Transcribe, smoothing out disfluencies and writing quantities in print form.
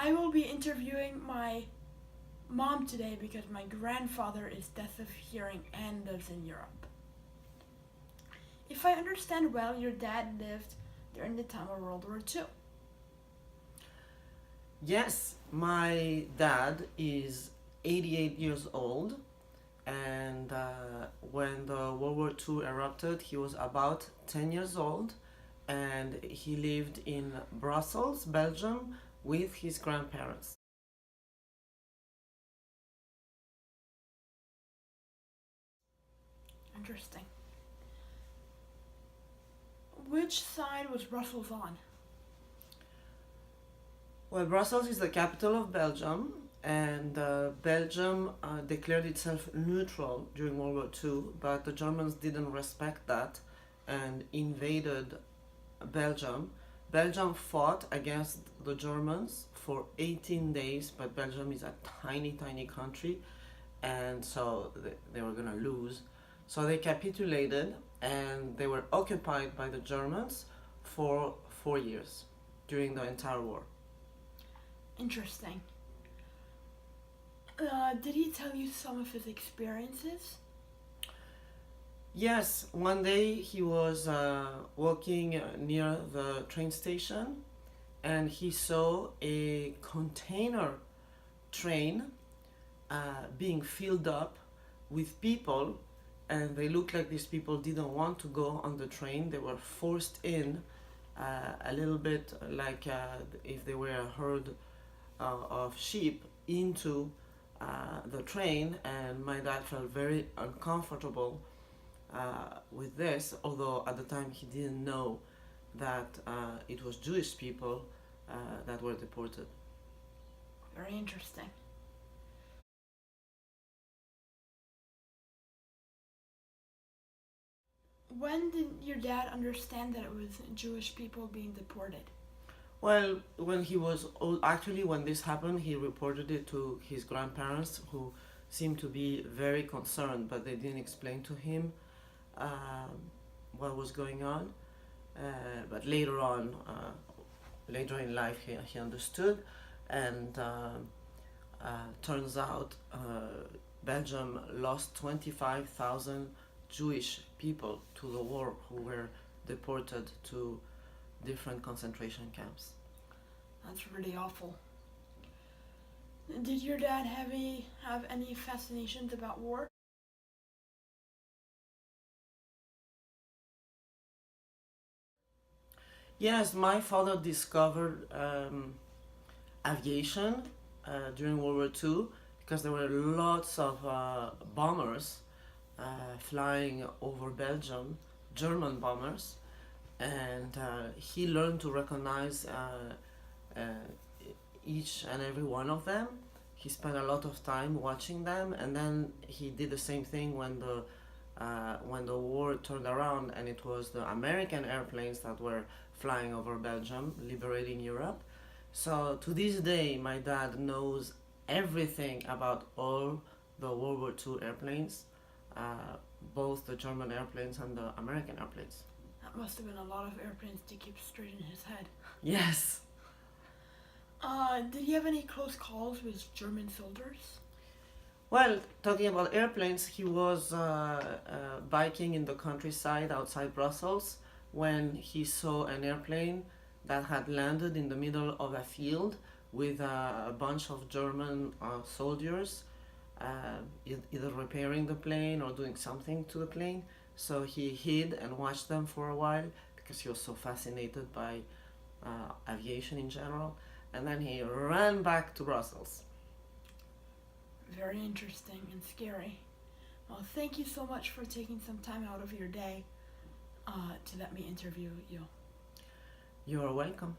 I will be interviewing my mom today because my grandfather is deaf of hearing and lives in Europe. If I understand well, your dad lived during the time of World War II. Yes, my dad is 88 years old, and when the World War II erupted, he was about 10 years old, and he lived in Brussels, Belgium, with his grandparents. Interesting. Which side was Brussels on? Well, Brussels is the capital of Belgium, and Belgium declared itself neutral during World War II, but the Germans didn't respect that and invaded Belgium. Belgium fought against the Germans for 18 days, but Belgium is a tiny, tiny country, and so they were gonna lose. So they capitulated and they were occupied by the Germans for 4 years during the entire war. Interesting. Did he tell you some of his experiences? Yes, one day he was walking near the train station and he saw a container train being filled up with people, and they looked like these people didn't want to go on the train. They were forced in, a little bit like if they were a herd of sheep into the train, and my dad felt very uncomfortable with this, although at the time he didn't know that it was Jewish people that were deported. Very interesting. When did your dad understand that it was Jewish people being deported? Well, when he was old, actually, when this happened, he reported it to his grandparents, who seemed to be very concerned, but they didn't explain to him um, what was going on. But later on, later in life, he understood, and turns out Belgium lost 25,000 Jewish people to the war who were deported to different concentration camps. That's really awful. Did your dad have any fascinations about war? Yes, my father discovered aviation during World War II because there were lots of bombers flying over Belgium, German bombers, and he learned to recognize uh, each and every one of them. He spent a lot of time watching them, and then he did the same thing when the war turned around, and it was the American airplanes that were flying over Belgium, liberating Europe. So to this day, my dad knows everything about all the World War II airplanes, uh, both the German airplanes and the American airplanes. That must have been a lot of airplanes to keep straight in his head. Yes. Did he have any close calls with German soldiers? Well, talking about airplanes, he was biking in the countryside outside Brussels when he saw an airplane that had landed in the middle of a field with a bunch of German soldiers, either repairing the plane or doing something to the plane. So he hid and watched them for a while because he was so fascinated by aviation in general. And then he ran back to Brussels. Very interesting and scary. Well, thank you so much for taking some time out of your day to let me interview you. You are welcome.